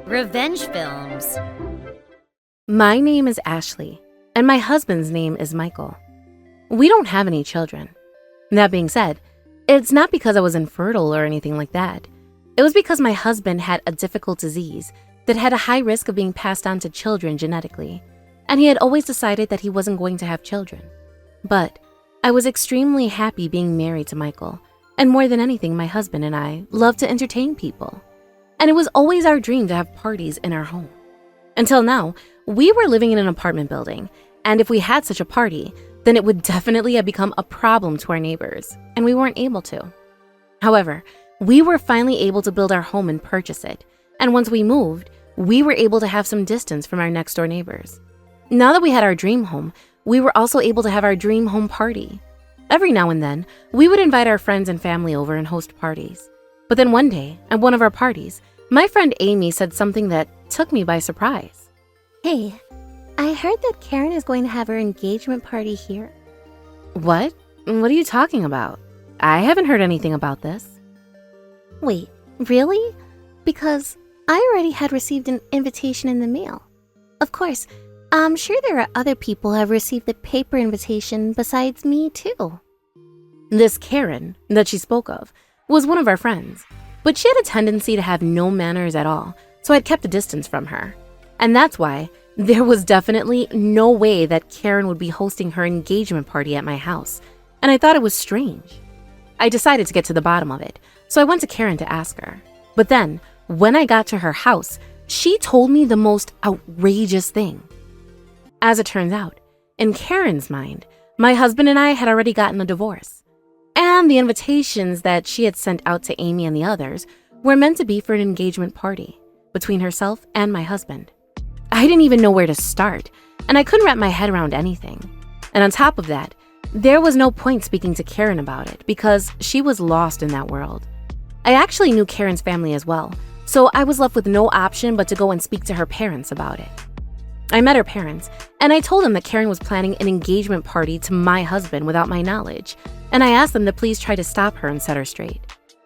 Revenge films. My name is Ashley, and my husband's name is Michael. We don't have any children. That being said, it's not because I was infertile or anything like that. It was because my husband had a difficult disease that had a high risk of being passed on to children genetically, and he had always decided that he wasn't going to have children. But I was extremely happy being married to Michael, and more than anything, my husband and I love to entertain people. And it was always our dream to have parties in our home. Until now, we were living in an apartment building, and if we had such a party, then it would definitely have become a problem to our neighbors, and we weren't able to. However, we were finally able to build our home and purchase it, and once we moved, we were able to have some distance from our next door neighbors. Now that we had our dream home, we were also able to have our dream home party. Every now and then, we would invite our friends and family over and host parties. But then one day, at one of our parties, my friend Amy said something that took me by surprise. Hey, I heard that Karen is going to have her engagement party here. What? What are you talking about? I haven't heard anything about this. Wait, really? Because I already had received an invitation in the mail. Of course, I'm sure there are other people who have received the paper invitation besides me too. This Karen that she spoke of was one of our friends, but she had a tendency to have no manners at all, so I'd kept a distance from her. And that's why there was definitely no way that Karen would be hosting her engagement party at my house, and I thought it was strange. I decided to get to the bottom of it, so I went to Karen to ask her. But then, when I got to her house, she told me the most outrageous thing. As it turns out, in Karen's mind, my husband and I had already gotten a divorce, and the invitations that she had sent out to Amy and the others were meant to be for an engagement party between herself and my husband. I didn't even know where to start, and I couldn't wrap my head around anything. And on top of that, there was no point speaking to Karen about it because she was lost in that world. I actually knew Karen's family as well, so I was left with no option but to go and speak to her parents about it. I met her parents, and I told them that Karen was planning an engagement party to my husband without my knowledge, and I asked them to please try to stop her and set her straight.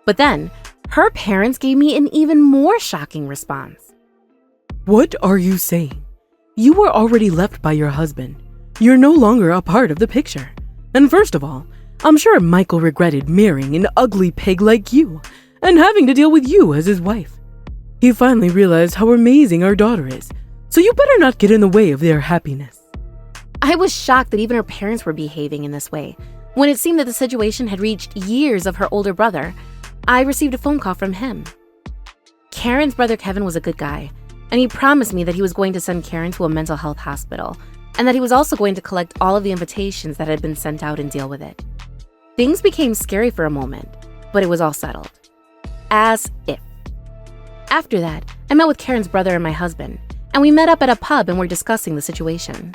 But then, her parents gave me an even more shocking response. What are you saying? You were already left by your husband. You're no longer a part of the picture. And first of all, I'm sure Michael regretted marrying an ugly pig like you and having to deal with you as his wife. He finally realized how amazing our daughter is, so you better not get in the way of their happiness. I was shocked that even her parents were behaving in this way. When it seemed that the situation had reached years of her older brother, I received a phone call from him. Karen's brother Kevin was a good guy, and he promised me that he was going to send Karen to a mental health hospital, and that he was also going to collect all of the invitations that had been sent out and deal with it. Things became scary for a moment, but it was all settled. As if. After that, I met with Karen's brother and my husband, and we met up at a pub and were discussing the situation.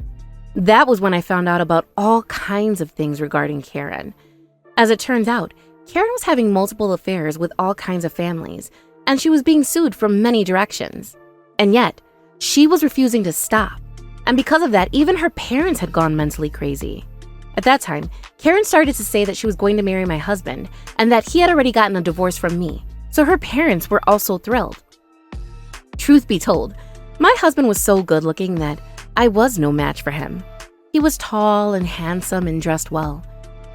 That was when I found out about all kinds of things regarding Karen. As it turns out, Karen was having multiple affairs with all kinds of families, and she was being sued from many directions. And yet, she was refusing to stop. And because of that, even her parents had gone mentally crazy. At that time, Karen started to say that she was going to marry my husband and that he had already gotten a divorce from me, so her parents were also thrilled. Truth be told, my husband was so good looking that I was no match for him. He was tall and handsome and dressed well,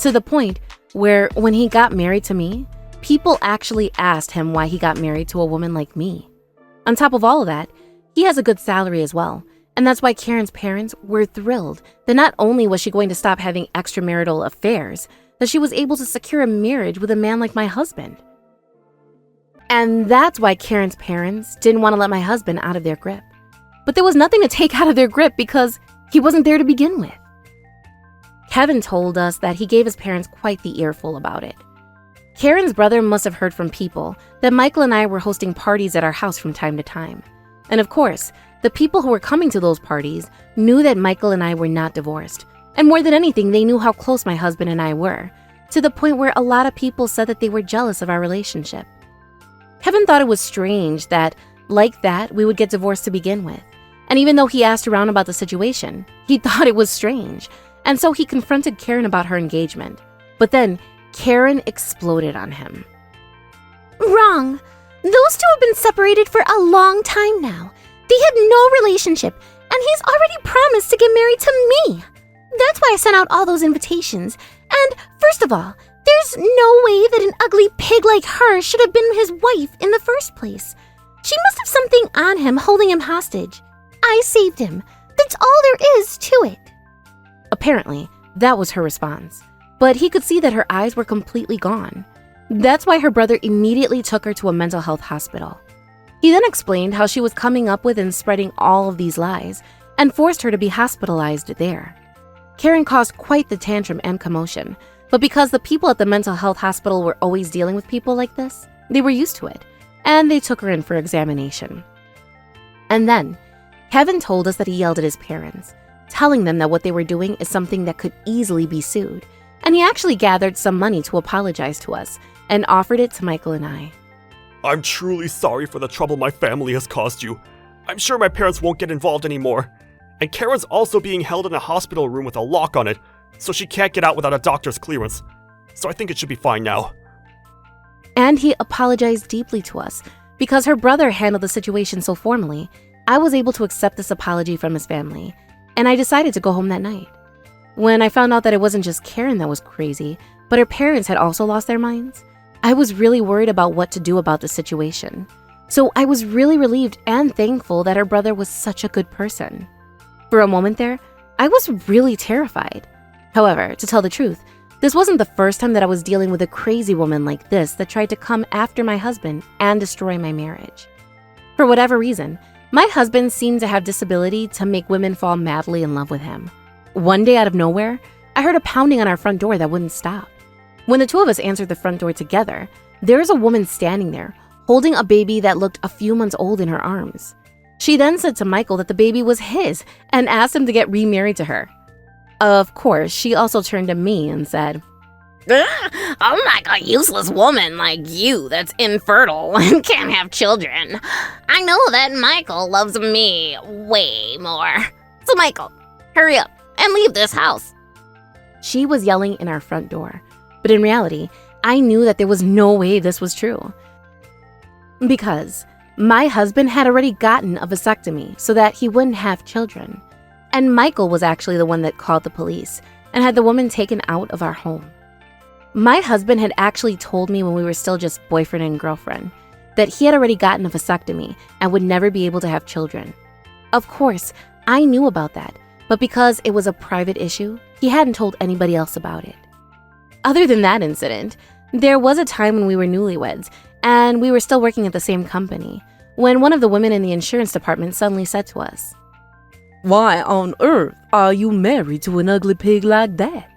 to the point where when he got married to me, people actually asked him why he got married to a woman like me. On top of all of that, he has a good salary as well, and that's why Karen's parents were thrilled that not only was she going to stop having extramarital affairs, that she was able to secure a marriage with a man like my husband. And that's why Karen's parents didn't want to let my husband out of their grip. But there was nothing to take out of their grip because he wasn't there to begin with. Kevin told us that he gave his parents quite the earful about it. Karen's brother must have heard from people that Michael and I were hosting parties at our house from time to time. And of course, the people who were coming to those parties knew that Michael and I were not divorced. And more than anything, they knew how close my husband and I were, to the point where a lot of people said that they were jealous of our relationship. Kevin thought it was strange that, like that, we would get divorced to begin with. And even though he asked around about the situation, he thought it was strange. And so he confronted Karen about her engagement. But then Karen exploded on him. Wrong. Those two have been separated for a long time now. They had no relationship, and he's already promised to get married to me. That's why I sent out all those invitations. And first of all, there's no way that an ugly pig like her should have been his wife in the first place. She must have something on him holding him hostage. I saved him. That's all there is to it. Apparently, that was her response. But he could see that her eyes were completely gone. That's why her brother immediately took her to a mental health hospital. He then explained how she was coming up with and spreading all of these lies and forced her to be hospitalized there. Karen caused quite the tantrum and commotion, but because the people at the mental health hospital were always dealing with people like this, they were used to it, and they took her in for examination. And then, Kevin told us that he yelled at his parents, telling them that what they were doing is something that could easily be sued, and he actually gathered some money to apologize to us and offered it to Michael and I. I'm truly sorry for the trouble my family has caused you. I'm sure my parents won't get involved anymore. And Karen's also being held in a hospital room with a lock on it, so she can't get out without a doctor's clearance. So I think it should be fine now. And he apologized deeply to us. Because her brother handled the situation so formally, I was able to accept this apology from his family, and I decided to go home that night. When I found out that it wasn't just Karen that was crazy, but her parents had also lost their minds, I was really worried about what to do about the situation. So I was really relieved and thankful that her brother was such a good person. For a moment there, I was really terrified. However, to tell the truth, this wasn't the first time that I was dealing with a crazy woman like this that tried to come after my husband and destroy my marriage. For whatever reason, my husband seemed to have this ability to make women fall madly in love with him. One day out of nowhere, I heard a pounding on our front door that wouldn't stop. When the two of us answered the front door together, there was a woman standing there, holding a baby that looked a few months old in her arms. She then said to Michael that the baby was his and asked him to get remarried to her. Of course, she also turned to me and said, "I'm like a useless woman like you that's infertile and can't have children. I know that Michael loves me way more. So Michael, hurry up and leave this house." She was yelling in our front door, but in reality, I knew that there was no way this was true. Because my husband had already gotten a vasectomy so that he wouldn't have children. And Michael was actually the one that called the police and had the woman taken out of our home. My husband had actually told me when we were still just boyfriend and girlfriend that he had already gotten a vasectomy and would never be able to have children. Of course, I knew about that, but because it was a private issue, he hadn't told anybody else about it. Other than that incident, there was a time when we were newlyweds and we were still working at the same company when one of the women in the insurance department suddenly said to us, Why on earth are you married to an ugly pig like that?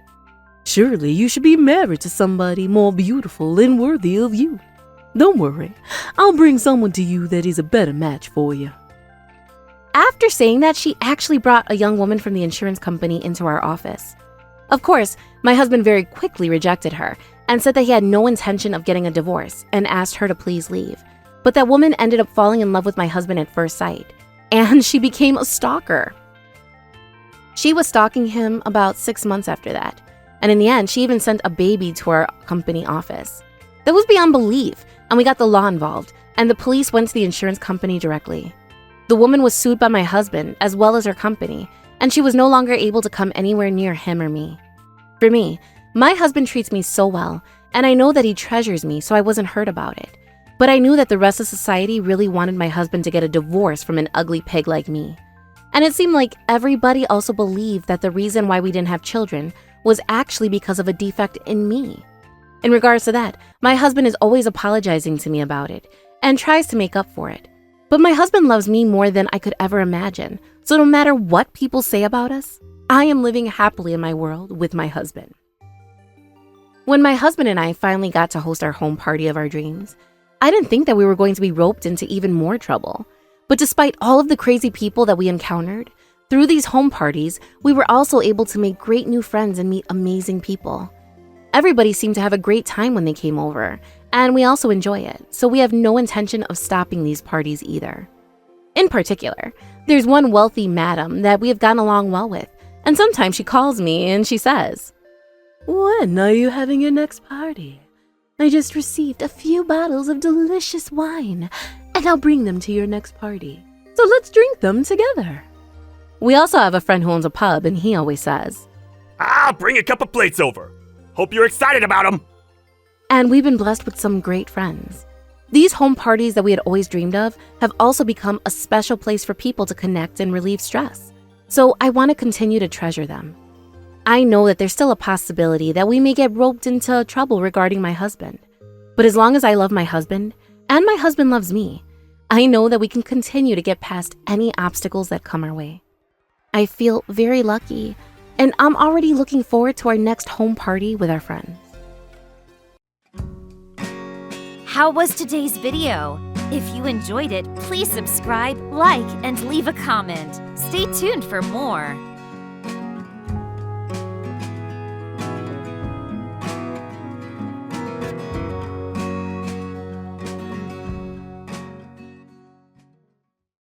Surely you should be married to somebody more beautiful and worthy of you. Don't worry, I'll bring someone to you that is a better match for you. After saying that, she actually brought a young woman from the insurance company into our office. Of course, my husband very quickly rejected her and said that he had no intention of getting a divorce and asked her to please leave. But that woman ended up falling in love with my husband at first sight, and she became a stalker. She was stalking him about 6 months after that, and in the end, she even sent a baby to our company office. That was beyond belief, and we got the law involved, and the police went to the insurance company directly. The woman was sued by my husband as well as her company, and she was no longer able to come anywhere near him or me. For me, my husband treats me so well, and I know that he treasures me, so I wasn't hurt about it. But I knew that the rest of society really wanted my husband to get a divorce from an ugly pig like me. And it seemed like everybody also believed that the reason why we didn't have children was actually because of a defect in me. In regards to that, my husband is always apologizing to me about it and tries to make up for it. But my husband loves me more than I could ever imagine, so no matter what people say about us, I am living happily in my world with my husband. When my husband and I finally got to host our home party of our dreams, I didn't think that we were going to be roped into even more trouble. But despite all of the crazy people that we encountered, through these home parties, we were also able to make great new friends and meet amazing people. Everybody seemed to have a great time when they came over, and we also enjoy it, so we have no intention of stopping these parties either. In particular, there's one wealthy madam that we have gotten along well with, and sometimes she calls me and she says, When are you having your next party? I just received a few bottles of delicious wine, and I'll bring them to your next party. So let's drink them together. We also have a friend who owns a pub, and he always says, I'll bring a couple plates over. Hope you're excited about them. and we've been blessed with some great friends. These home parties that we had always dreamed of have also become a special place for people to connect and relieve stress. So I want to continue to treasure them. I know that there's still a possibility that we may get roped into trouble regarding my husband. But as long as I love my husband, and my husband loves me, I know that we can continue to get past any obstacles that come our way. I feel very lucky, and I'm already looking forward to our next home party with our friends. How was today's video? If you enjoyed it, please subscribe, like, and leave a comment. Stay tuned for more.